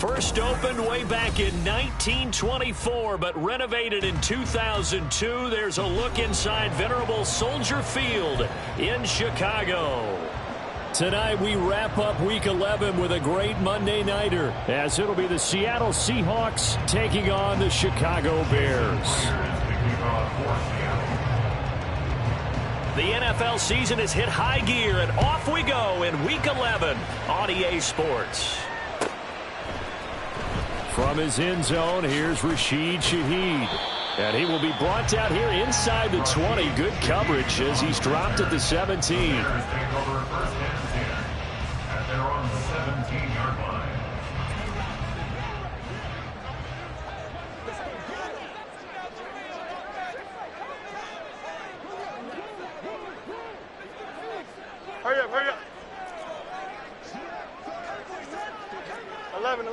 First opened way back in 1924, but renovated in 2002. There's a look inside venerable Soldier Field in Chicago. Tonight we wrap up Week 11 with a great Monday nighter, as it'll be the Seattle Seahawks taking on the Chicago Bears. The NFL season has hit high gear, and off we go in Week 11 on EA Sports. From his end zone, here's Rashid Shaheed. And he will be brought down here inside the 20. Good coverage as he's dropped at the 17. They're on the 17-yard line. Hurry up, hurry up. 11.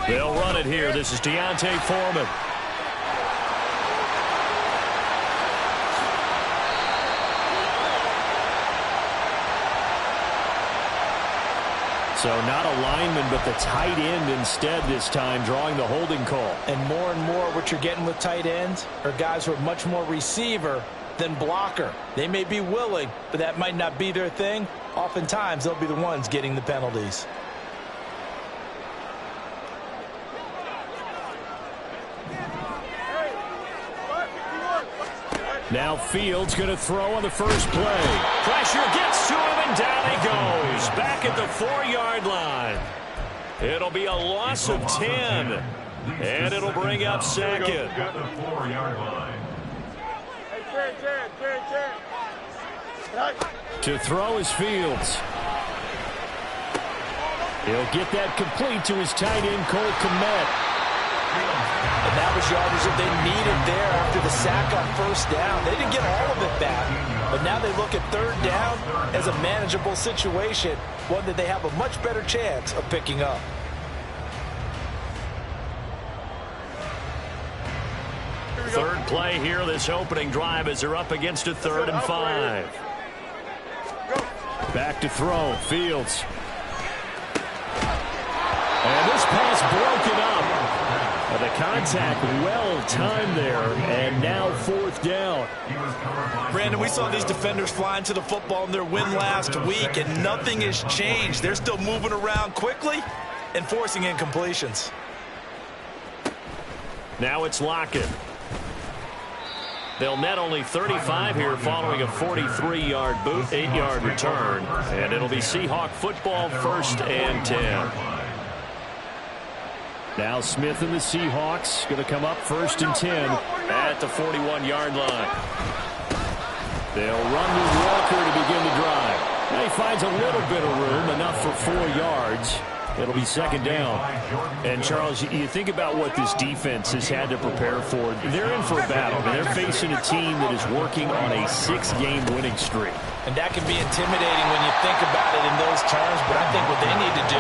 They'll run it here. This is Deontay Foreman. So not a lineman, but the tight end instead this time, drawing the holding call. And more what you're getting with tight ends are guys who are much more receiver than blocker. They may be willing, but that might not be their thing. Oftentimes, they'll be the ones getting the penalties. Now Fields going to throw on the first play. Pressure gets to him, and down he goes. Back at the 4-yard line. It'll be a loss of 10. And it'll bring up second. At the 4-yard line. To throw is Fields. He'll get that complete to his tight end, Cole Kmet. And that was yardage that they needed there after the sack on first down. They didn't get all of it back, but now they look at third down as a manageable situation, one that they have a much better chance of picking up. Third play here, this opening drive, as they're up against a 3rd and 5. Back to throw, Fields. And this pass broken up. The contact well-timed there, and now 4th down. Brandon, we saw these defenders flying to the football in their win last week, and nothing has changed. They're still moving around quickly and forcing incompletions. Now it's Lockett. They'll net only 35 here following a 43-yard 8-yard return, and it'll be Seahawk football, 1st and 10. Now Smith and the Seahawks going to come up 1st and 10 at the 41-yard line. They'll run with Walker to begin the drive. Now he finds a little bit of room, enough for 4 yards. It'll be 2nd down. And, Charles, you think about what this defense has had to prepare for. They're in for a battle. They're facing a team that is working on a 6-game winning streak. And that can be intimidating when you think about it in those terms, but I think what they need to do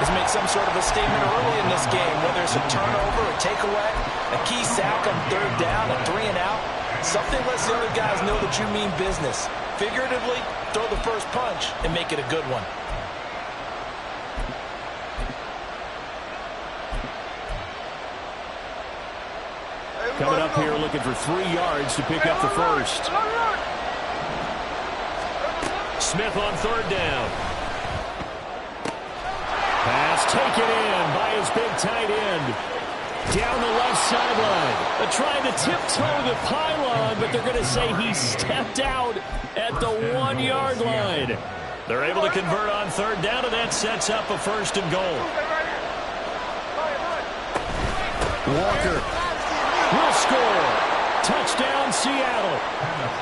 is make some sort of a statement early in this game, whether it's a turnover, a takeaway, a key sack on 3rd down, a 3 and out. Something lets the other guys know that you mean business. Figuratively, throw the first punch and make it a good one. Coming up here looking for 3 yards to pick up the first. Smith on 3rd down. Pass taken in by his big tight end. Down the left sideline. They're trying to tiptoe the pylon, but they're going to say he stepped out at the 1-yard line. They're able to convert on 3rd down, and that sets up a 1st and goal. Walker will score. Touchdown, Seattle.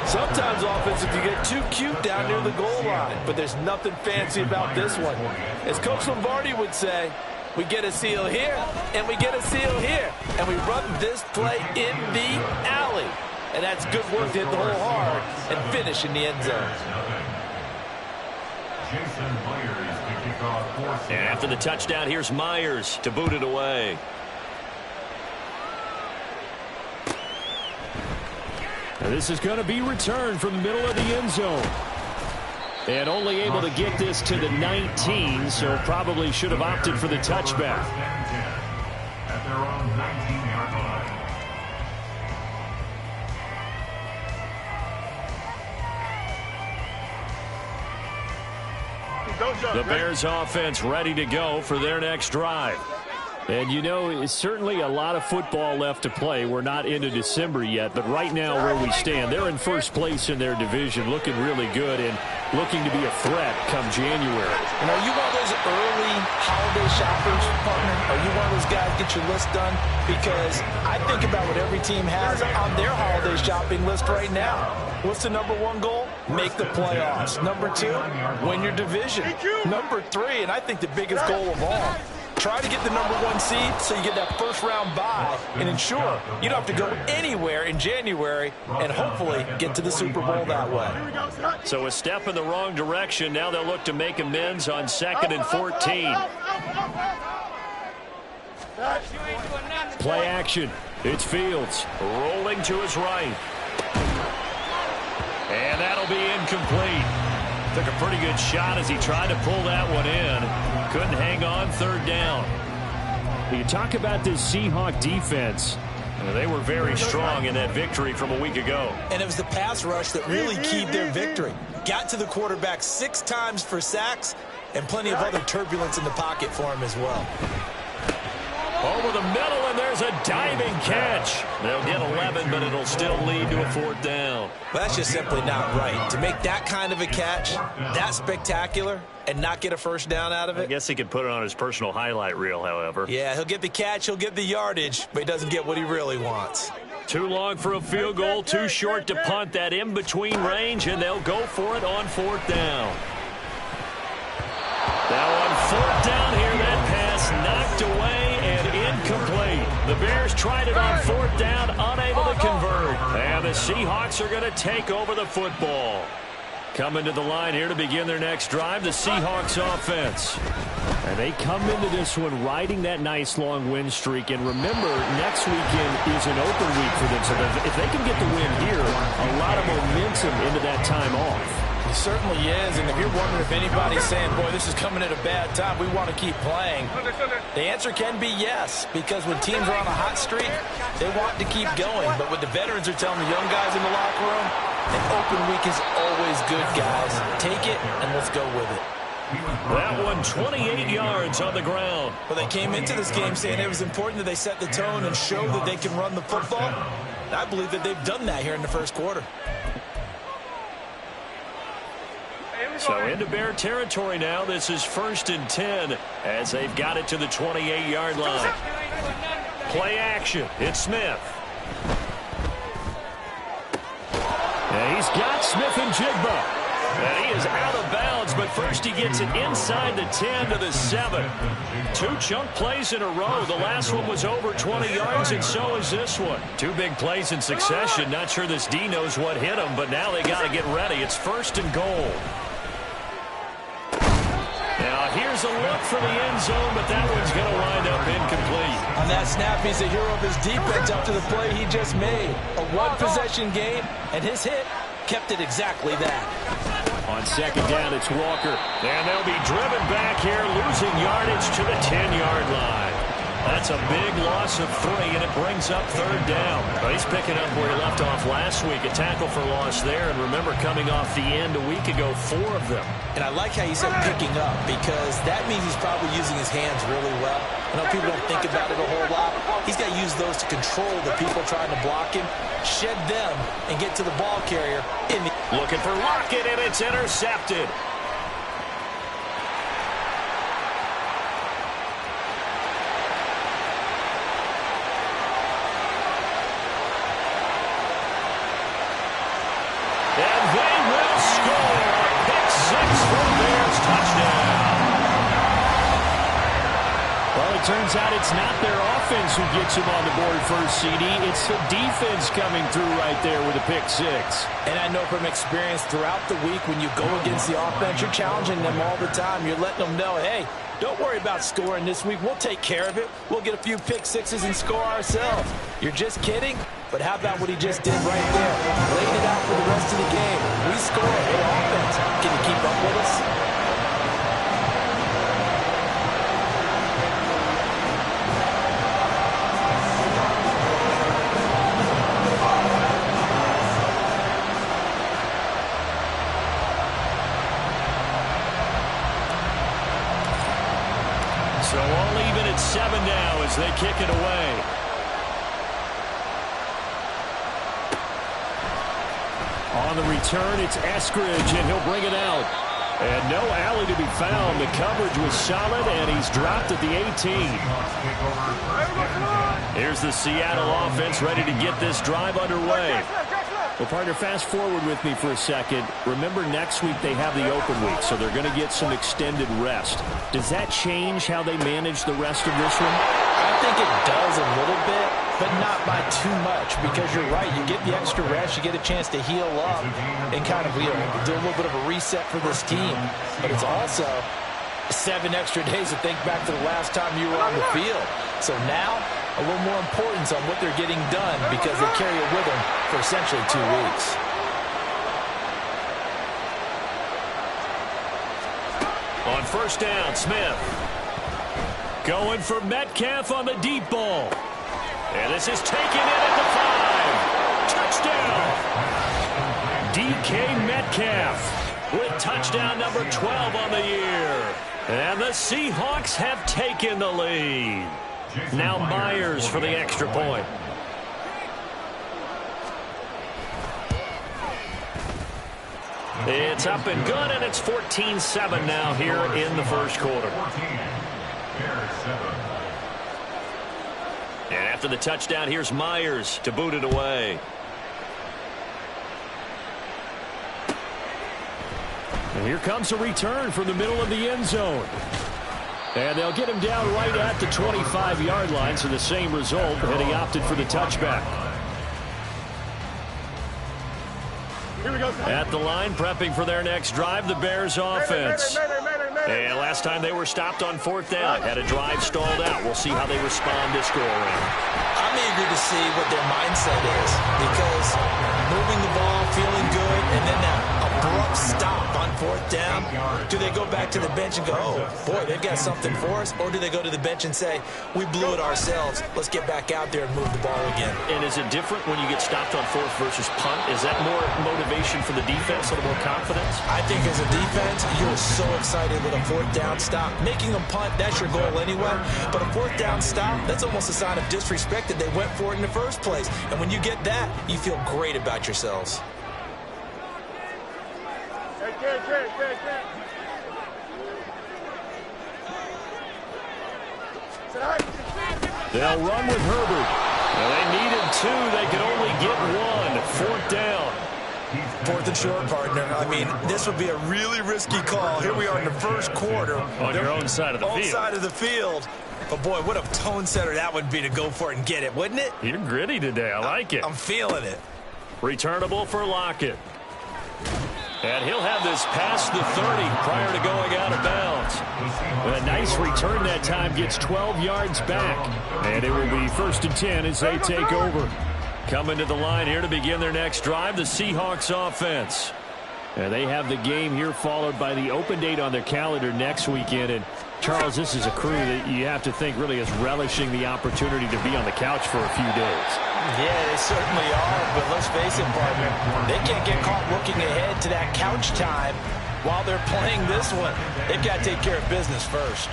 Sometimes offensive you get too cute down near the goal line, but there's nothing fancy about this one. As Coach Lombardi would say, we get a seal here, and we get a seal here, and we run this play in the alley. And that's good work to hit the hole hard and finish in the end zone. And after the touchdown, here's Myers to boot it away. And this is going to be returned from the middle of the end zone. And only able to get this to the 19, so probably should have opted for the touchback. At their own 19-yard line. The Bears offense ready to go for their next drive. And, you know, it's certainly a lot of football left to play. We're not into December yet, but right now where we stand, they're in first place in their division, looking really good and looking to be a threat come January. And are you one of those early holiday shoppers, partner? Are you one of those guys get your list done? Because I think about what every team has on their holiday shopping list right now. What's the number one goal? Make the playoffs. Number two, win your division. Number three, and I think the biggest goal of all, try to get the number one seed so you get that first-round bye and ensure you don't have to go anywhere in January and hopefully get to the Super Bowl that way. So a step in the wrong direction. Now they'll look to make amends on 2nd and 14. Play action. It's Fields rolling to his right. And that'll be incomplete. Took a pretty good shot as he tried to pull that one in. Couldn't hang on, 3rd down. You talk about this Seahawk defense. They were very strong in that victory from a week ago. And it was the pass rush that really keyed their victory. Got to the quarterback 6 times for sacks and plenty of other turbulence in the pocket for him as well. Over the middle, and there's a diving catch. They'll get 11, but it'll still lead to a 4th down. Well, that's just simply not right. To make that kind of a catch, that spectacular, and not get a first down out of it. I guess he could put it on his personal highlight reel, however. Yeah, he'll get the catch, he'll get the yardage, but he doesn't get what he really wants. Too long for a field goal, too short to punt. That in-between range, and they'll go for it on 4th down. Now on 4th down here, that pass knocked away and incomplete. The Bears tried it on 4th down, unable to convert. And the Seahawks are going to take over the football. Coming to the line here to begin their next drive, the Seahawks offense. And they come into this one riding that nice long win streak. And remember, next weekend is an open week for them. So if they can get the win here, a lot of momentum into that time off. It certainly is, and if you're wondering if anybody's saying, boy, this is coming at a bad time, we want to keep playing, the answer can be yes, because when teams are on a hot streak, they want to keep going. But what the veterans are telling the young guys in the locker room, an open week is always good, guys. Take it, and let's go with it. That one 28 yards on the ground. Well, they came into this game saying it was important that they set the tone and show that they can run the football. And I believe that they've done that here in the first quarter. So into Bear territory now. This is 1st and 10 as they've got it to the 28-yard line. Play action. It's Smith. And he's got Smith and Jigba. And he is out of bounds, but first he gets it inside the 10 to the 7. 2 chunk plays in a row. The last one was over 20 yards, and so is this one. 2 big plays in succession. Not sure this D knows what hit him, but now they got to get ready. It's 1st and goal. Now, here's a look for the end zone, but that one's going to wind up incomplete. On that snap, he's a hero of his defense after the play he just made. A one-possession game, and his hit kept it exactly that. On 2nd down, it's Walker. And they'll be driven back here, losing yardage to the 10-yard line. That's a big loss of 3, and it brings up 3rd down. Well, he's picking up where he left off last week. A tackle for loss there, and remember, coming off the end a week ago, 4 of them. And I like how you said picking up, because that means he's probably using his hands really well. I know people don't think about it a whole lot. He's got to use those to control the people trying to block him, shed them, and get to the ball carrier. Looking for Lockett, and it's intercepted. And they will score. Pick 6 for the Bears. Touchdown. Well, it turns out it's not their offense who gets him on the board first, CD. It's the defense coming through right there with a pick 6. And I know from experience throughout the week when you go against the offense, you're challenging them all the time. You're letting them know, hey, don't worry about scoring this week. We'll take care of it. We'll get a few pick 6s and score ourselves. You're just kidding? But how about what he just did right there? Laid it out for the rest of the game. We scored. Hey, offense, can you keep up with us? So all even at 7 now as they kick it away. On the return, it's Eskridge, and he'll bring it out. And no alley to be found. The coverage was solid, and he's dropped at the 18. Here's the Seattle offense ready to get this drive underway. Well, partner, fast forward with me for a second. Remember, next week they have the open week, so they're going to get some extended rest. Does that change how they manage the rest of this one? I think it does a little bit, but not by too much, because you're right. You get the extra rest, you get a chance to heal up and kind of do a little bit of a reset for this team. But it's also 7 extra days to think back to the last time you were on the field. So now, a little more importance on what they're getting done because they carry it with them for essentially 2 weeks. On first down, Smith. Going for Metcalf on the deep ball. And this is taken in at the 5. Touchdown! DK Metcalf with touchdown number 12 on the year. And the Seahawks have taken the lead. Now Myers for the extra point. It's up and good, and it's 14-7 now here in the first quarter. And after the touchdown, here's Myers to boot it away. And here comes a return from the middle of the end zone. And they'll get him down right at the 25-yard line, so the same result, and he opted for the touchback. At the line, prepping for their next drive, the Bears offense. And last time they were stopped on 4th down, had a drive stalled out. We'll see how they respond this go-around. I'm eager to see what their mindset is, because moving the ball, feeling good, and then that abrupt stop on 4th down, do they go back to the bench and go, oh, boy, they've got something for us? Or do they go to the bench and say, we blew it ourselves, let's get back out there and move the ball again? And is it different when you get stopped on 4th versus punt? Is that more motivation for the defense, a little more confidence? I think as a defense, you're so excited with a 4th down stop. Making them punt, that's your goal anyway. But a 4th down stop, that's almost a sign of disrespect that they went for it in the first place. And when you get that, you feel great about yourselves. They'll run with Herbert. Well, they needed 2. They could only get 1. 4th down. 4th and short, partner. I mean, this would be a really risky call. Here we are in the first quarter. On your own side of the field. Own side of the field. But, boy, what a tone setter that would be to go for it and get it, wouldn't it? You're gritty today. I like it. I'm feeling it. Returnable for Lockett. And he'll have this past the 30 prior to going out of bounds. A nice return that time, gets 12 yards back. And it will be 1st and 10 as they take over. Coming to the line here to begin their next drive, the Seahawks offense. And they have the game here followed by the open date on their calendar next weekend. And Charles, this is a crew that you have to think really is relishing the opportunity to be on the couch for a few days. Yeah, they certainly are, but let's face it, partner, they can't get caught looking ahead to that couch time while they're playing this one. They've got to take care of business first.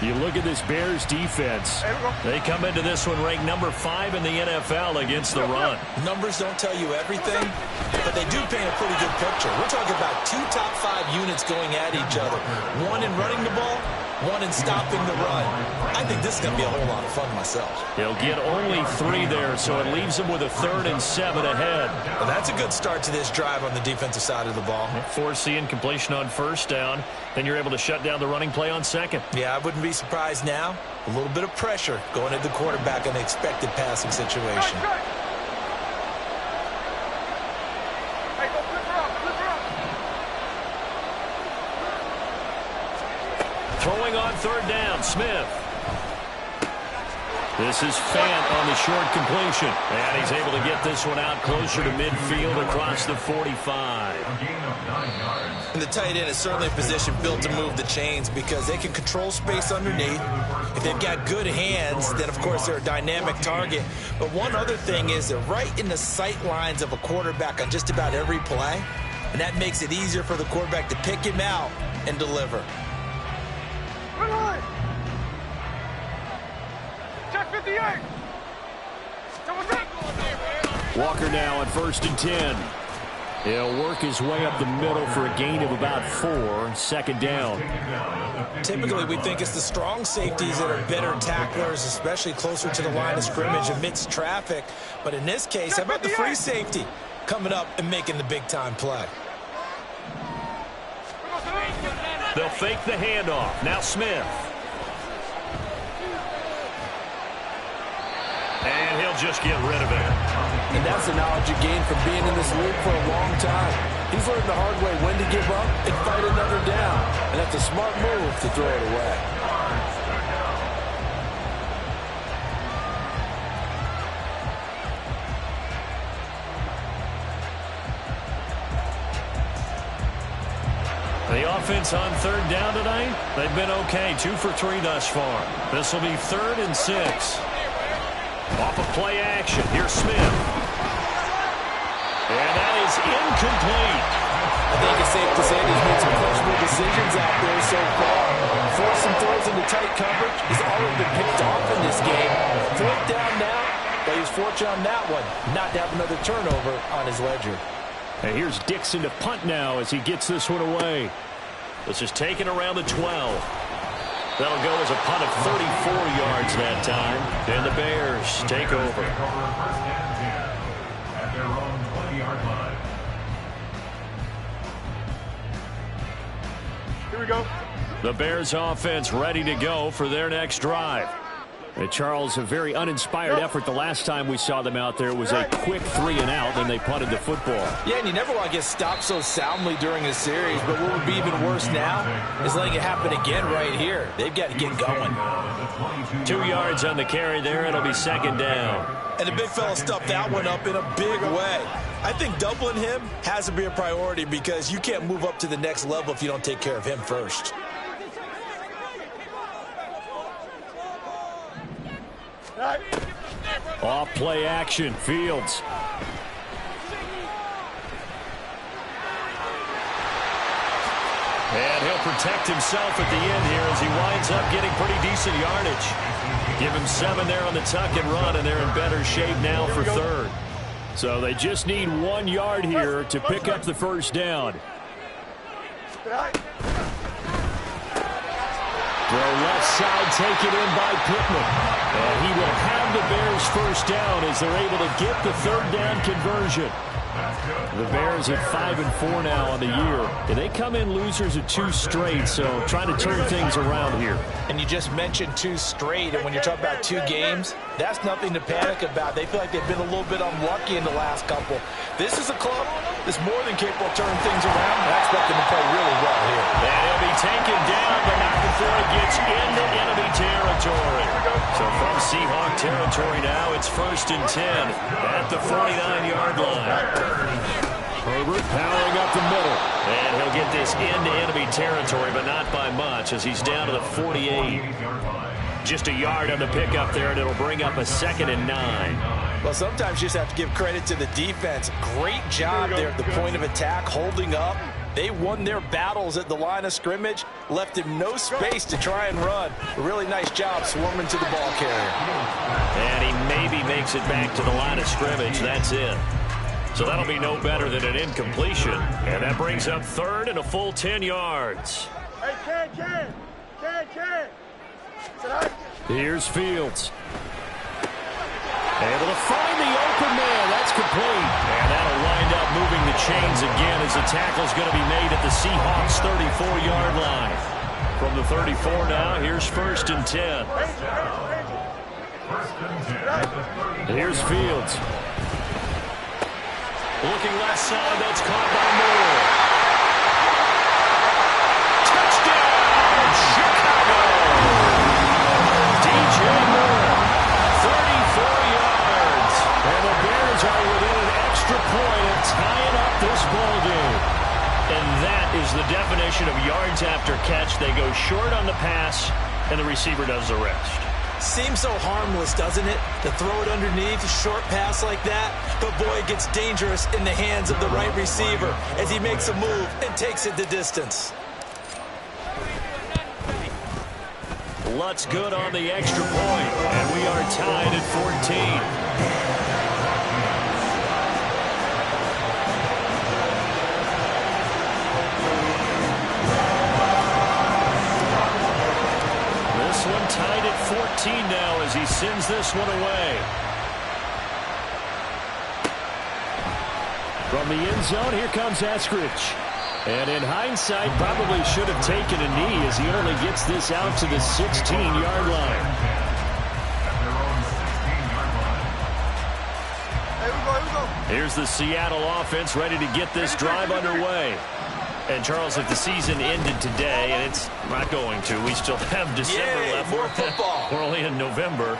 You look at this Bears defense. They come into this one ranked number 5 in the NFL against the run. Numbers don't tell you everything, but they do paint a pretty good picture. We're talking about 2 top 5 units going at each other. 1 in running the ball, 1 in stopping the run. I think this is going to be a whole lot of fun myself. He'll get only 3 there, so it leaves him with a 3rd and 7 ahead. Well, that's a good start to this drive on the defensive side of the ball. Force the incompletion on 1st down. Then you're able to shut down the running play on 2nd. Yeah, I wouldn't be surprised now. A little bit of pressure going at the quarterback in the expected passing situation. Throwing on 3rd down, Smith. This is Fant on the short completion. And he's able to get this one out closer to midfield across the 45. And the tight end is certainly a position built to move the chains because they can control space underneath. If they've got good hands, then of course they're a dynamic target. But one other thing is they're right in the sight lines of a quarterback on just about every play. And that makes it easier for the quarterback to pick him out and deliver. Check 58. Walker now on 1st and 10. He'll work his way up the middle for a gain of about 4. Second down. Typically, we think it's the strong safeties that are better tacklers, especially closer to the line of scrimmage amidst traffic. But in this case, how about the free safety coming up and making the big-time play? They'll fake the handoff. Now Smith. And he'll just get rid of it. And that's the knowledge you gain from being in this league for a long time. He's learned the hard way when to give up and fight another down. And that's a smart move to throw it away. The offense on 3rd down tonight, they've been okay. 2 for 3 thus far. This will be 3rd and 6. Off of play action. Here's Smith. And that is incomplete. I think it's safe to say he's made some questionable decisions out there so far. Forcing throws into tight coverage. He's already been picked off in this game. 4th down now, but he's fortunate on that one not to have another turnover on his ledger. And here's Dixon to punt now as he gets this one away. This is taken around the 12. That'll go as a punt of 34 yards that time. And the Bears take over. At their own 20-yard line. Here we go. The Bears offense ready to go for their next drive. And Charles, a very uninspired effort the last time we saw them out there. It was a quick 3 and out, then they punted the football. Yeah, and you never want to get stopped so soundly during a series, but what would be even worse now is letting it happen again right here. They've got to get going. 2 yards on the carry there. It'll be 2nd down. And the big fella stuffed that one up in a big way. I think doubling him has to be a priority because you can't move up to the next level if you don't take care of him first. Off play action. Fields. And he'll protect himself at the end here as he winds up getting pretty decent yardage. Give him 7 there on the tuck and run, and they're in better shape now for 3rd. So they just need 1 yard here to pick up the 1st down. Throw left side taken in by Pittman. And he will have the Bears 1st down as they're able to get the 3rd down conversion. The Bears at 5-4 now on the year. And they come in losers of 2 straight, so trying to turn things around here. And you just mentioned 2 straight, and when you're talking about 2 games, that's nothing to panic about. They feel like they've been a little bit unlucky in the last couple. This is a club that's more than capable of turning things around, and I expect them to play really well here. And he'll be taken down, but not before it gets into enemy territory. So from Seahawk territory now, it's 1st and 10 at the 49-yard line. Herbert powering up the middle. And he'll get this into enemy territory, but not by much as he's down to the 48. Just a yard on the pickup there, and it'll bring up a 2nd and 9. Well, sometimes you just have to give credit to the defense. Great job there at the point of attack, holding up. They won their battles at the line of scrimmage, left him no space to try and run. A really nice job swarming to the ball carrier. And he maybe makes it back to the line of scrimmage. That's it. So that'll be no better than an incompletion. And that brings up 3rd and a full 10 yards. Hey, Ken. Here's Fields. Able to find the open man. That's complete. And that'll wind up moving the chains again as the tackle's going to be made at the Seahawks' 34-yard line. From the 34 now, here's 1st and 10. Here's Fields. Looking left side, that's caught by Moore. Touchdown, Chicago! DJ Moore pitch. They go short on the pass, and the receiver does the rest. Seems so harmless, doesn't it? To throw it underneath, a short pass like that. But boy, it gets dangerous in the hands of the right receiver as he makes a move and takes it the distance. Lutt's good on the extra point, and we are tied at 14. This one tied at 14 now as he sends this one away. From the end zone, here comes Eskridge. And in hindsight, probably should have taken a knee as he only gets this out to the 16-yard line. Here's the Seattle offense ready to get this drive underway. And, Charles, if the season ended today, and it's not going to, we still have December left. More football. We're only in November,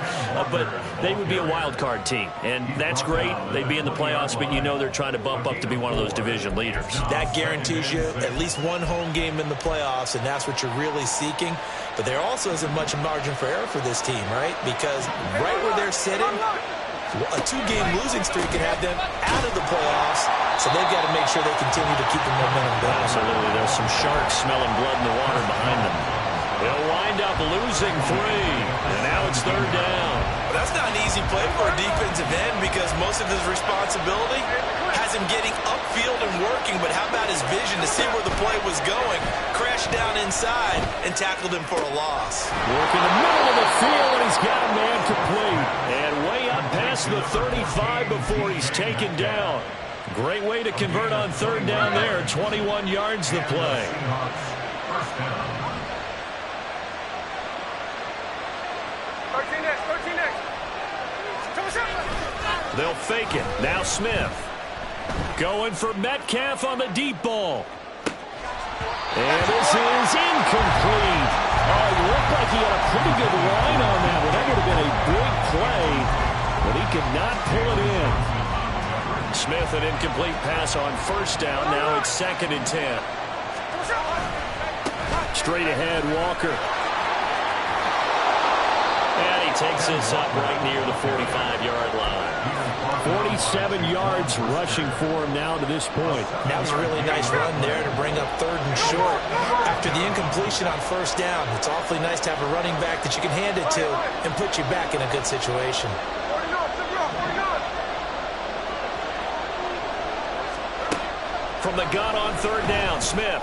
but they would be a wild card team. And that's great. They'd be in the playoffs, but you know they're trying to bump up to be one of those division leaders. That guarantees you at least one home game in the playoffs, and that's what you're really seeking. But there also isn't much margin for error for this team, right? Because right where they're sitting, a two-game losing streak can have them out of the playoffs, so they've got to make sure they continue to keep the momentum going. Absolutely. There's some sharks smelling blood in the water behind them. They'll wind up losing 3, and now it's third down. Well, that's not an easy play for a defensive end because most of his responsibility has him getting upfield and working, but how about his vision to see where the play was going, crashed down inside, and tackled him for a loss. Working the middle of the field, and he's got a man complete. And way up past the 35 before he's taken down. Great way to convert on third down there. 21 yards the play. 13 next. They'll fake it. Now Smith. Going for Metcalf on the deep ball. And this is incomplete. Oh, it looked like he had a pretty good line on that one. That would have been a big play, but he could not pull it in. Smith, an incomplete pass on first down. Now it's 2nd and 10. Straight ahead, Walker. And he takes this up right near the 45-yard line. 47 yards rushing for him now to this point. That was a really nice run there to bring up 3rd and short. After the incompletion on first down, it's awfully nice to have a running back that you can hand it to and put you back in a good situation. From the gun on third down, Smith.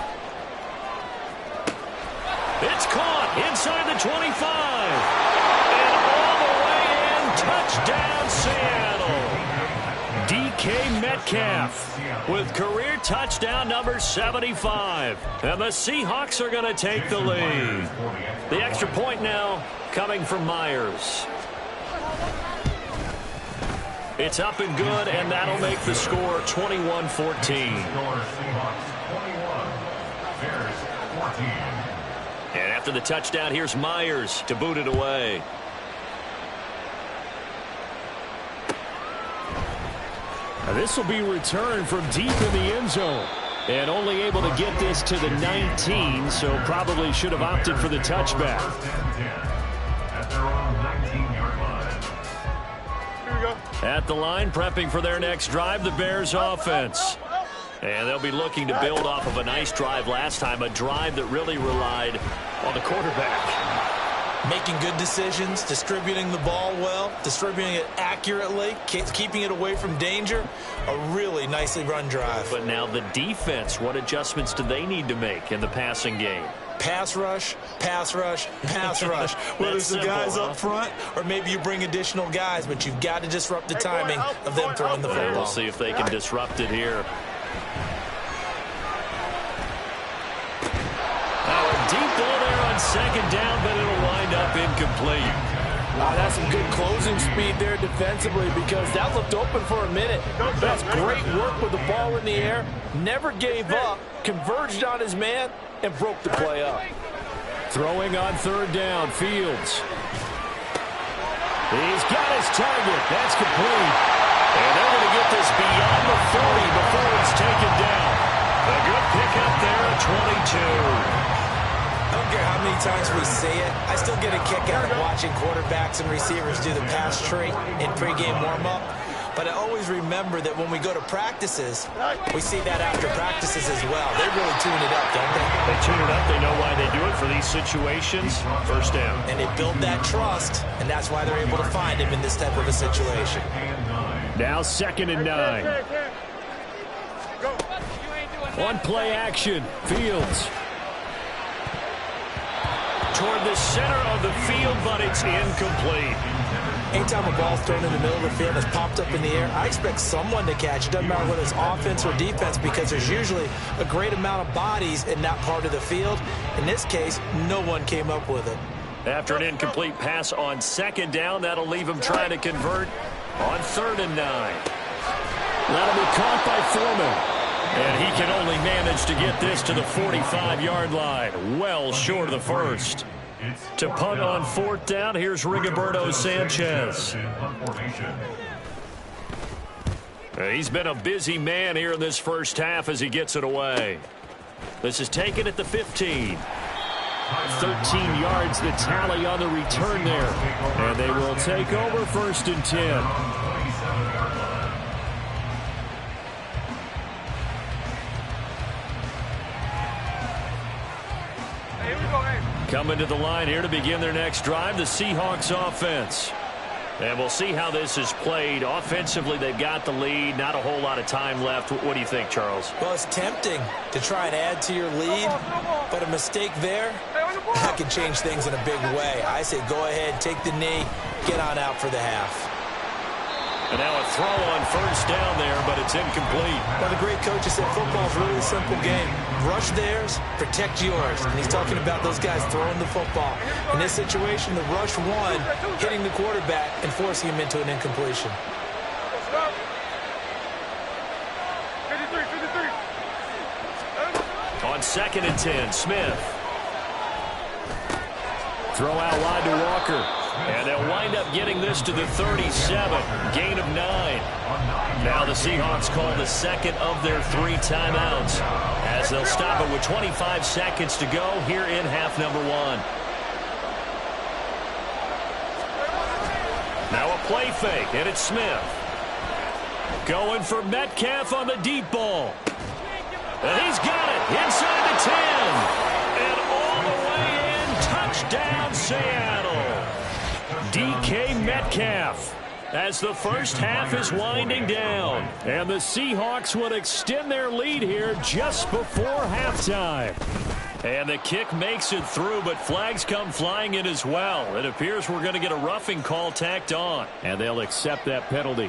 It's caught inside the 25. And all the way in, touchdown Seattle. DK Metcalf with career touchdown number 75. And the Seahawks are going to take the lead. The extra point now coming from Myers. It's up and good, and that'll make the score 21-14. And after the touchdown, here's Myers to boot it away. Now this will be returned from deep in the end zone. And only able to get this to the 19, so probably should have opted for the touchback. At their own 19-yard line. Here we go. At the line, prepping for their next drive, the Bears offense. And they'll be looking to build off of a nice drive last time, a drive that really relied on the quarterback. Making good decisions, distributing the ball well, distributing it accurately, keeping it away from danger. A really nicely run drive. But now the defense, what adjustments do they need to make in the passing game? Pass rush, pass rush, pass rush. Whether it's the guys up front or maybe you bring additional guys, but you've got to disrupt the timing of them throwing the football. We'll see if they can disrupt it here. Now a deep ball there on second down, but it'll wind up incomplete. That's some good closing speed there defensively because that looked open for a minute. That's great work with the ball in the air. Never gave up, converged on his man, and broke the play up. Throwing on third down, Fields. He's got his target. That's complete. And they're going to get this beyond the 40 before it's taken down. A good pickup there at 22. don't care how many times we see it, I still get a kick out of watching quarterbacks and receivers do the pass tree in pregame warm-up. But I always remember that when we go to practices, we see that after practices as well. They really tune it up, don't they? They tune it up. They know why they do it for these situations. First down. And they build that trust, and that's why they're able to find him in this type of a situation. Now 2nd and 9. One play action. Fields. Toward the center of the field, but it's incomplete. Anytime a ball's thrown in the middle of the field and it's popped up in the air, I expect someone to catch it. Doesn't matter whether it's offense or defense, because there's usually a great amount of bodies in that part of the field. In this case, no one came up with it. After an incomplete pass on 2nd down, that'll leave him trying to convert on 3rd and 9. That'll be caught by Foreman. And he can only manage to get this to the 45-yard line, well short of the first. To punt on 4th down, here's Rigoberto Sanchez. He's been a busy man here in this first half as he gets it away. This is taken at the 15. 13 yards the tally on the return there. And they will take over 1st and 10. Coming to the line here to begin their next drive, the Seahawks offense. And we'll see how this is played. Offensively, they've got the lead. Not a whole lot of time left. What do you think, Charles? Well, it's tempting to try and add to your lead, but a mistake there, that can change things in a big way. I say go ahead, take the knee, get on out for the half. And now a throw on 1st down there, but it's incomplete. Well, the great coach has said football's really a simple game. Rush theirs, protect yours. And he's talking about those guys throwing the football. In this situation, the rush one, hitting the quarterback and forcing him into an incompletion. On 2nd and 10, Smith. Throw out wide to Walker. And they'll wind up getting this to the 37. Gain of 9. Now the Seahawks call the 2nd of their 3 timeouts as they'll stop it with 25 seconds to go here in half number 1. Now a play fake, and it's Smith. Going for Metcalf on the deep ball. And he's got it inside the 10. And all the way in, touchdown Seattle. DK Metcalf as the first half is winding down. And the Seahawks would extend their lead here just before halftime. And the kick makes it through, but flags come flying in as well. It appears we're going to get a roughing call tacked on, and they'll accept that penalty.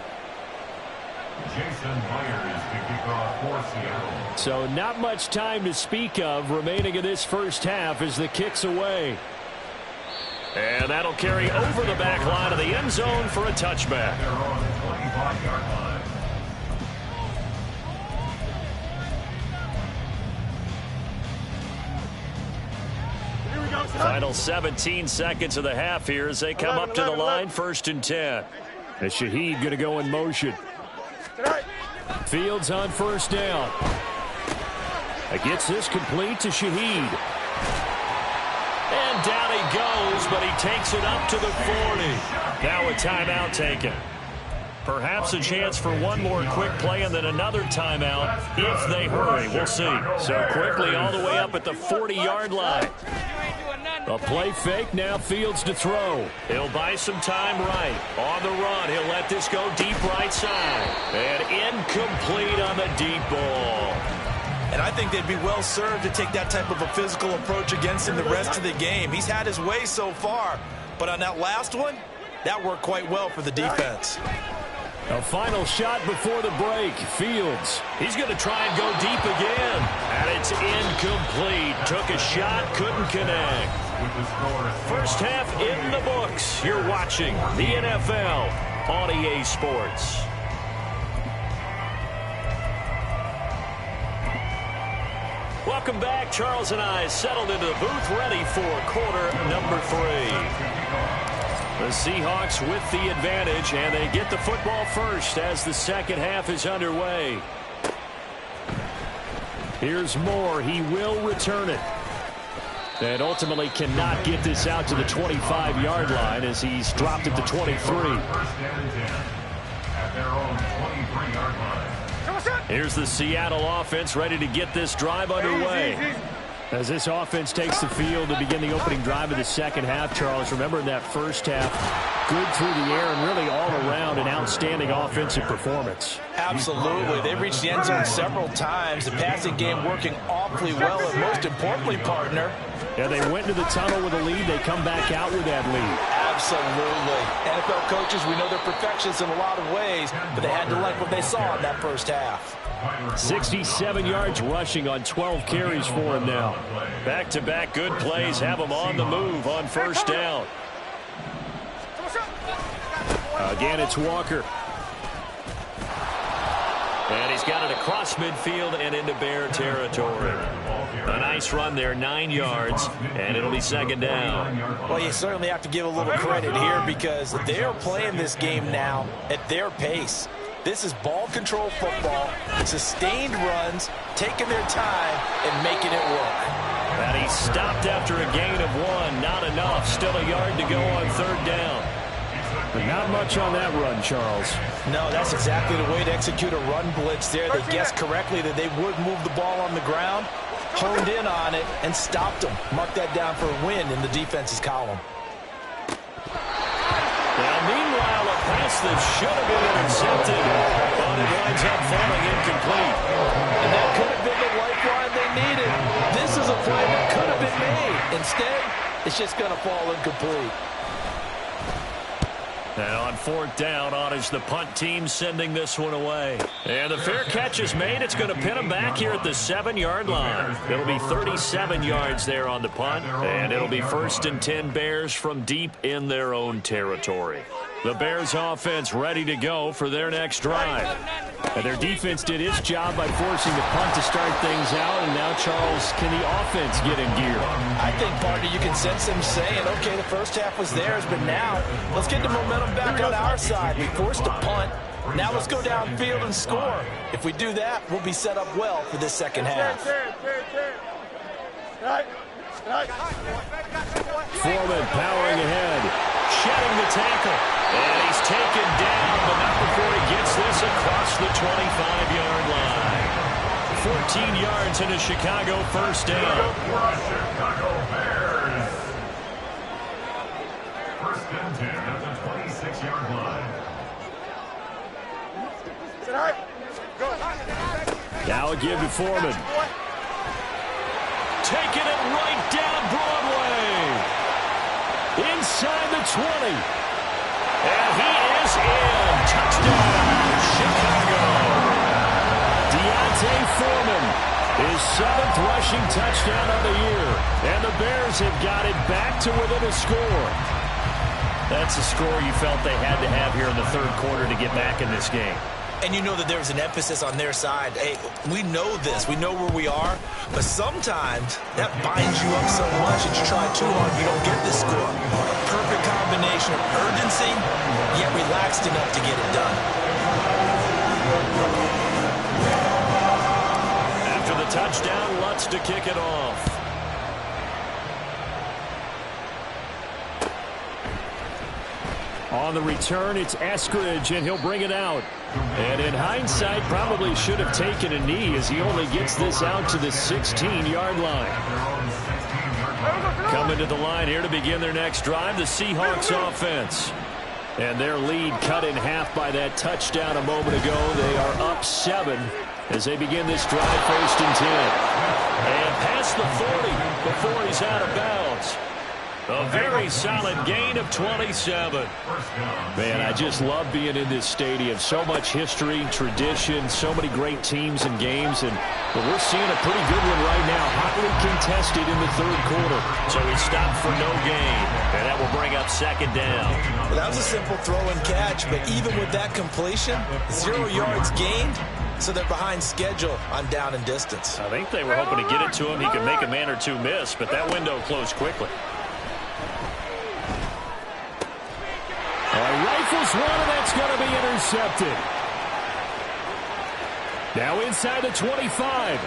Jason Myers to kick off for Seattle. So not much time to speak of remaining in this first half as the kick's away. And that'll carry over the back line of the end zone for a touchback. They're on the 25-yard line. Final 17 seconds of the half here as they come up to the line, 1st and 10. And Shaheed going to go in motion. Fields on 1st down. It gets this complete to Shaheed. And down he goes, but he takes it up to the 40. Now a timeout taken. Perhaps a chance for one more quick play and then another timeout if they hurry. We'll see. So quickly all the way up at the 40-yard line. A play fake, now Fields to throw. He'll buy some time right. On the run, he'll let this go deep right side. And incomplete on the deep ball. And I think they'd be well served to take that type of a physical approach against him the rest of the game. He's had his way so far, but on that last one, that worked quite well for the defense. A final shot before the break. Fields. He's going to try and go deep again. And it's incomplete. Took a shot, couldn't connect. First half in the books. You're watching the NFL on EA Sports. Welcome back. Charles and I settled into the booth ready for quarter number 3. The Seahawks with the advantage, and they get the football first as the second half is underway. Here's Moore. He will return it. And ultimately cannot get this out to the 25-yard line as he's dropped it to 23. First down and 10 at their own 23-yard line. Here's the Seattle offense ready to get this drive underway. As this offense takes the field to begin the opening drive of the second half, Charles, remember in that first half, good through the air and really all around an outstanding offensive performance. Absolutely. They reached the end zone several times. The passing game working awfully well, and most importantly, partner. Yeah, they went to the tunnel with a lead. They come back out with that lead. Absolutely. NFL coaches, we know they're perfectionists in a lot of ways, but they had to like what they saw in that first half. 67 yards rushing on 12 carries for him now. Back-to-back good plays have him on the move on first down. Again, it's Walker. And he's got it across midfield and into Bear territory. A nice run there, 9 yards, and it'll be second down. Well, you certainly have to give a little credit here because they are playing this game now at their pace. This is ball control football, sustained runs, taking their time, and making it work. And he stopped after a gain of 1. Not enough. Still a yard to go on third down. But not much on that run, Charles. No, that's exactly the way to execute a run blitz there. They guessed correctly that they would move the ball on the ground, honed in on it, and stopped them. Mark that down for a win in the defense's column. Now, meanwhile, a pass that should have been intercepted, but it winds up falling incomplete. And that could have been the lifeline they needed. This is a play that could have been made. Instead, it's just going to fall incomplete. And on fourth down, on is the punt team sending this one away. And the fair catch is made. It's going to pin them back here at the 7-yard line. It'll be 37 yards there on the punt. And it'll be first and 10 Bears from deep in their own territory. The Bears offense ready to go for their next drive. And their defense did its job by forcing the punt to start things out. And now, Charles, can the offense get in gear? I think, partner, you can sense them saying, okay, the first half was theirs, but now let's get the momentum back on our side. We forced a punt. Now let's go downfield and score. If we do that, we'll be set up well for this second half. Foreman powering ahead, shedding the tackle, and he's taken down, but not before he gets this across the 25-yard line. 14 yards and a Chicago first down. Chicago Bears. First and 10 at the 26-yard line. Now a give to Foreman. Taking it right down Broadway. Inside the 20. And he is in. Touchdown, Chicago. Deontay Foreman, his 7th rushing touchdown of the year. And the Bears have got it back to within a score. That's a score you felt they had to have here in the third quarter to get back in this game. And you know that there was an emphasis on their side. Hey, we know this. We know where we are. But sometimes that binds you up so much that you try too hard, you don't get this score. A perfect combination of urgency, yet relaxed enough to get it done. After the touchdown, Lutz to kick it off. On the return, it's Eskridge, and he'll bring it out. And in hindsight, probably should have taken a knee as he only gets this out to the 16-yard line. Coming to the line here to begin their next drive, the Seahawks offense. And their lead cut in half by that touchdown a moment ago. They are up 7 as they begin this drive first and 10. And past the 40 before he's out of bounds. A very solid gain of 27. Man, I just love being in this stadium. So much history, tradition, so many great teams and games. And we're seeing a pretty good one right now, hotly contested in the third quarter. So he stopped for no gain, and that will bring up second down. Well, that was a simple throw and catch, but even with that completion, 0 yards gained. So they're behind schedule on down and distance. I think they were hoping to get it to him. He could make a man or two miss, but that window closed quickly. Rifles one, and that's going to be intercepted. Now inside the 25.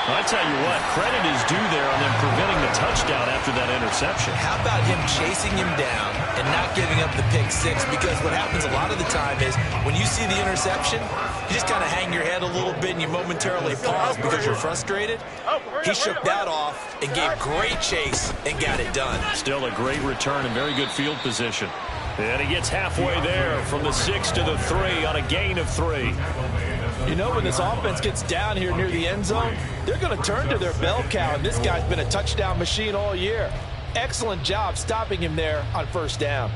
I tell you what, credit is due there on them preventing the touchdown after that interception. How about him chasing him down and not giving up the pick six? Because what happens a lot of the time is when you see the interception, you just kind of hang your head a little bit and you momentarily pause because you're frustrated. He shook that off and gave great chase and got it done. Still a great return and very good field position. And he gets halfway there from the 6 to the 3 on a gain of 3. You know, when this offense gets down here near the end zone, they're going to turn to their bell cow, and this guy's been a touchdown machine all year. Excellent job stopping him there on first down.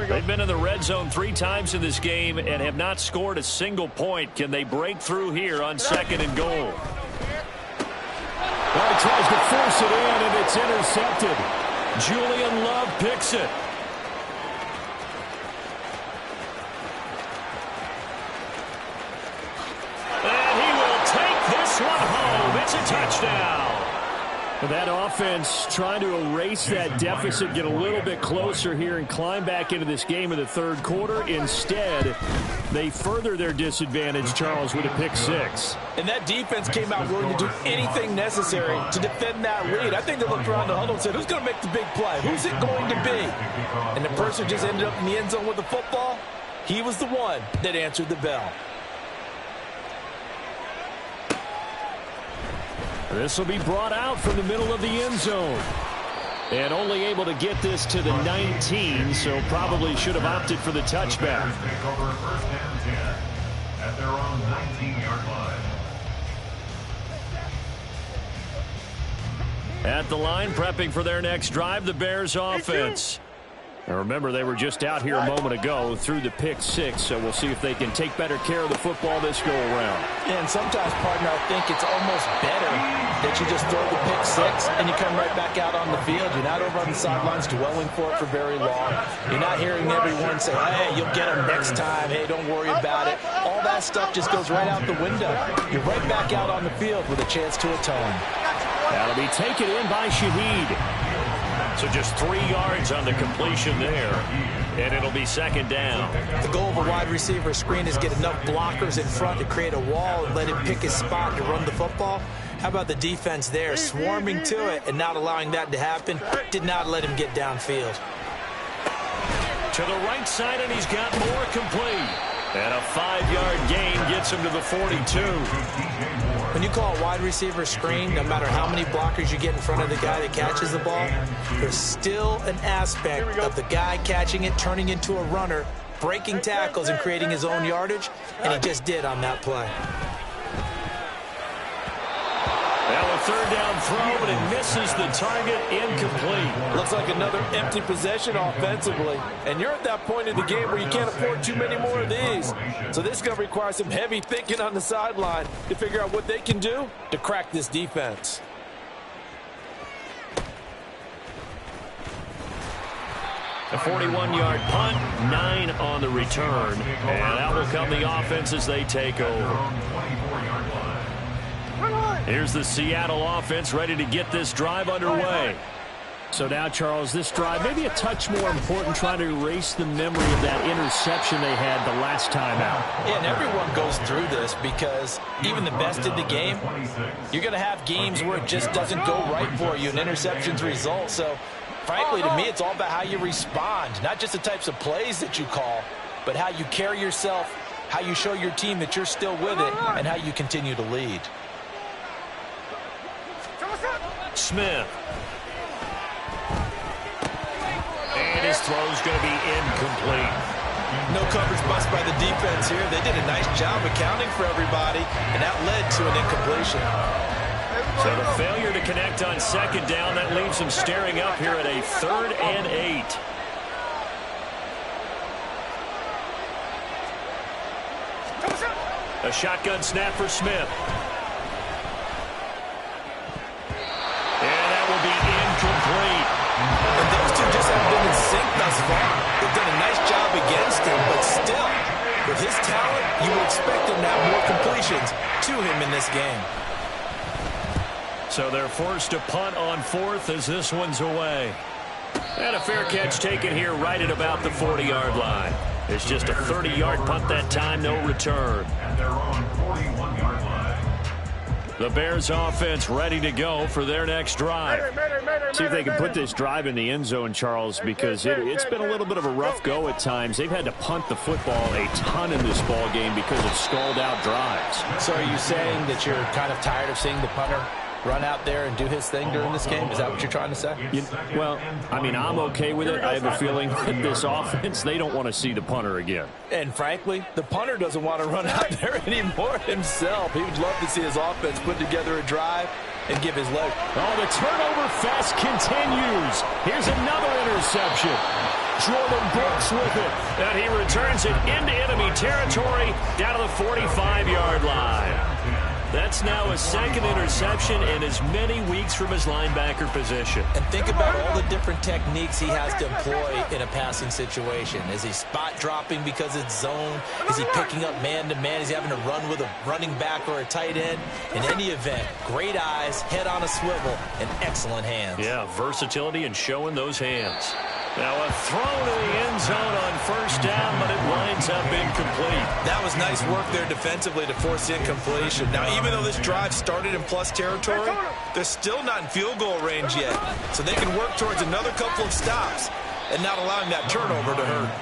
They've been in the red zone 3 times in this game and have not scored a single point. Can they break through here on 2nd and goal? Well, he tries to force it in, and it's intercepted. Julian Love picks it. And he will take this one home. It's a touchdown. That offense trying to erase that deficit, get a little bit closer here and climb back into this game in the 3rd quarter. Instead, they further their disadvantage, Charles, with a pick 6. And that defense came out willing to do anything necessary to defend that lead. I think they looked around the huddle and said, who's going to make the big play? Who's it going to be? And the person just ended up in the end zone with the football. He was the one that answered the bell. This will be brought out from the middle of the end zone. And only able to get this to the 19, so probably should have opted for the touchback. Take over 1st and 10 at their own 19-yard line. At the line, prepping for their next drive, the Bears offense. And remember, they were just out here a moment ago through the pick 6, so we'll see if they can take better care of the football this go-around. And sometimes, partner, I think it's almost better that you just throw the pick 6 and you come right back out on the field. You're not over on the sidelines dwelling for it for very long. You're not hearing everyone say, hey, you'll get them next time. Hey, don't worry about it. All that stuff just goes right out the window. You're right back out on the field with a chance to atone. That'll be taken in by Shaheed. So just 3 yards on the completion there, and it'll be 2nd down. The goal of a wide receiver screen is get enough blockers in front to create a wall and let him pick his spot to run the football. How about the defense there, swarming to it and not allowing that to happen? Did not let him get downfield. To the right side, and he's got more complete. And a 5-yard gain gets him to the 42. When you call a wide receiver screen, no matter how many blockers you get in front of the guy that catches the ball, there's still an aspect of the guy catching it, turning into a runner, breaking tackles and creating his own yardage, and he just did on that play. Now a 3rd down throw, but it misses the target, incomplete. Looks like another empty possession offensively. And you're at that point in the game where you can't afford too many more of these. So this is going to require some heavy thinking on the sideline to figure out what they can do to crack this defense. A 41-yard punt, 9 on the return. And out will come the offense as they take over. Here's the Seattle offense ready to get this drive underway. So now, Charles, this drive maybe a touch more important, trying to erase the memory of that interception they had the last time out. Yeah, and everyone goes through this because even the best in the game, you're going to have games where it just doesn't go right for you and interceptions result. So, frankly, to me, it's all about how you respond, not just the types of plays that you call, but how you carry yourself, how you show your team that you're still with it, and how you continue to lead. Smith. And his throw's going to be incomplete. No coverage bust by the defense here. They did a nice job accounting for everybody, and that led to an incompletion. So the failure to connect on 2nd down, that leaves them staring up here at a 3rd and 8. A shotgun snap for Smith. And that will be incomplete. And those two just haven't been in sync thus far. They've done a nice job against him, but still, with his talent, you would expect him to have more completions to him in this game. So they're forced to punt on 4th as this one's away. And a fair catch taken here right at about the 40-yard line. It's just a 30-yard punt that time, no return. And they're on 41-yard line. The Bears offense ready to go for their next drive. See if they can put this drive in the end zone, Charles, because it's been a little bit of a rough go at times. They've had to punt the football a ton in this ball game because of stalled-out drives. So are you saying that you're kind of tired of seeing the punter run out there and do his thing during this game? Is that what you're trying to say? Well, I mean, I'm okay with it. I have a feeling that this offense, they don't want to see the punter again. And frankly, the punter doesn't want to run out there anymore himself. He would love to see his offense put together a drive and give his leg. Oh, the turnover fest continues. Here's another interception. Jordan Brooks with it. And he returns it into enemy territory down to the 45-yard line. That's now a second interception in as many weeks from his linebacker position. And think about all the different techniques he has to employ in a passing situation. Is he spot dropping because it's zone? Is he picking up man-to-man? Is he having to run with a running back or a tight end? In any event, great eyes, head on a swivel, and excellent hands. Yeah, versatility and showing those hands. Now a throw to the end zone on first down, but it winds up incomplete. That was nice work there defensively to force incompletion. Now, even though this drive started in plus territory, they're still not in field goal range yet. So they can work towards another couple of stops and not allowing that turnover to hurt.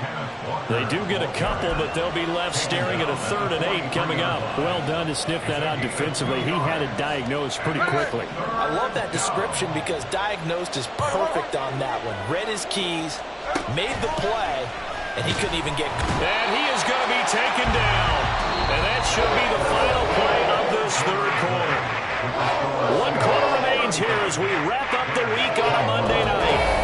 They do get a couple, but they'll be left staring at a 3rd and 8 coming up. Well done to sniff that out defensively. He had it diagnosed pretty quickly. I love that description because diagnosed is perfect on that one. Read his keys, made the play, and he couldn't even get... And he is going to be taken down. And that should be the final play of this 3rd quarter. 1 quarter remains here as we wrap up the week on a Monday night.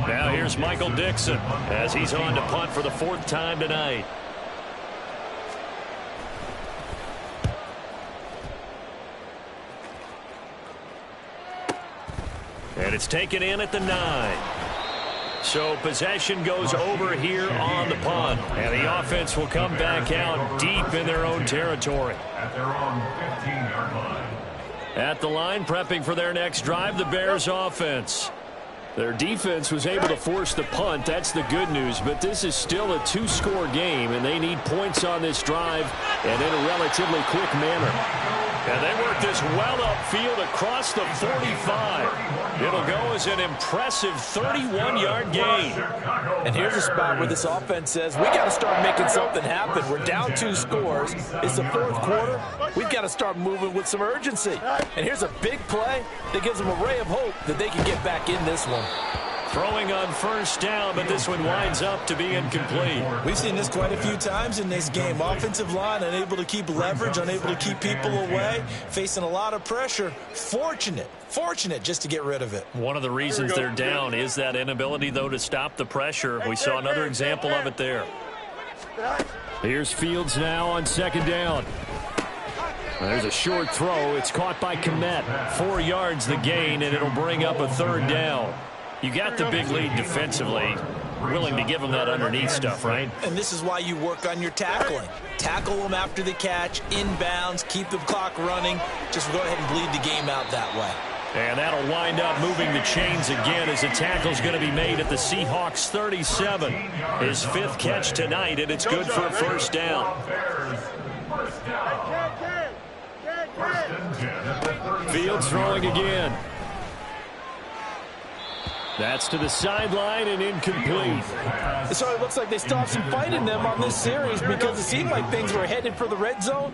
Now here's Michael Dixon as he's on to punt for the 4th time tonight. And it's taken in at the 9. So possession goes over here on the punt. And the offense will come back out deep in their own territory. At their own 15-yard line. At the line, prepping for their next drive, the Bears offense. Their defense was able to force the punt. That's the good news. But this is still a 2-score game, and they need points on this drive and in a relatively quick manner. And they work this well upfield across the 45. It'll go as an impressive 31-yard gain. And here's a spot where this offense says, we got to start making something happen. We're down 2 scores. It's the 4th quarter. We've got to start moving with some urgency. And here's a big play that gives them a ray of hope that they can get back in this one. Throwing on first down, but this one winds up to be incomplete. We've seen this quite a few times in this game. Offensive line unable to keep leverage, unable to keep people away, facing a lot of pressure. Fortunate just to get rid of it. One of the reasons they're down is that inability, though, to stop the pressure. We saw another example of it there. Here's Fields now on 2nd down. There's a short throw. It's caught by Kmet. 4 yards the gain, and it'll bring up a 3rd down. You got the big lead defensively. Willing to give them that underneath stuff, right? And this is why you work on your tackling. Tackle them after the catch, inbounds, keep the clock running. Just go ahead and bleed the game out that way. And that'll wind up moving the chains again as the tackle's going to be made at the Seahawks 37. His 5th catch tonight, and it's good for a 1st down. Fields throwing again. That's to the sideline and incomplete. So it looks like they still have some fight in them on this series because it seemed like things were headed for the red zone.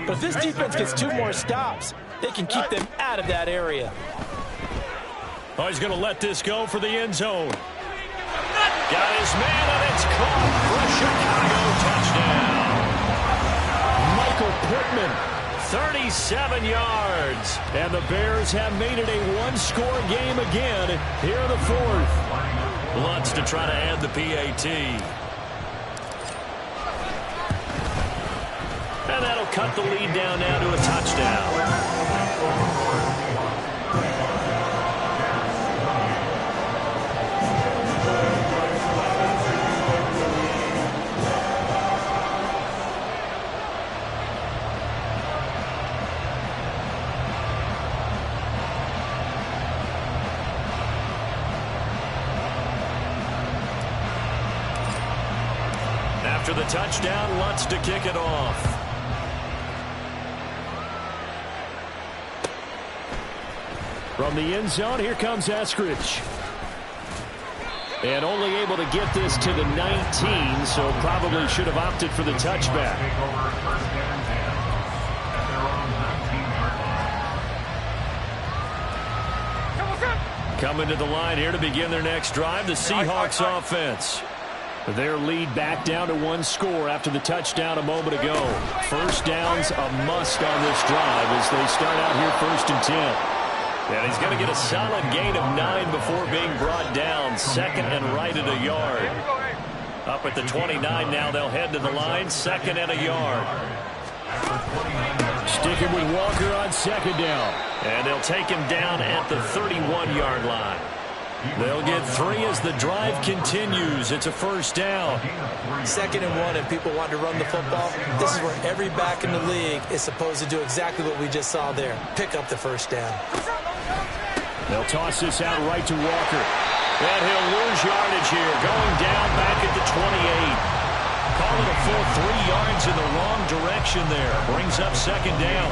But if this defense gets 2 more stops, they can keep them out of that area. Oh, he's going to let this go for the end zone. Got his man, and it's caught for a Chicago touchdown. Michael Pittman. 37 yards. And the Bears have made it a 1-score game again here in the 4th. Lutz to try to add the PAT. And that'll cut the lead down now to a touchdown. after the touchdown, wants to kick it off. From the end zone, here comes Eskridge. And only able to get this to the 19, so probably should have opted for the touchback. Coming to the line here to begin their next drive, the Seahawks offense. Their lead back down to one score after the touchdown a moment ago. First down's a must on this drive as they start out here 1st and 10. And he's going to get a solid gain of 9 before being brought down. Second and right at a yard. Up at the 29 now, they'll head to the line. 2nd and a yard. Sticking with Walker on 2nd down. And they'll take him down at the 31-yard line. They'll get 3 as the drive continues. It's a 1st down. 2nd and 1, and people want to run the football. This is where every back in the league is supposed to do exactly what we just saw there. Pick up the 1st down. They'll toss this out right to Walker. And he'll lose yardage here. Going down back at the 28. Call it a full 3 yards in the wrong direction there. Brings up 2nd down.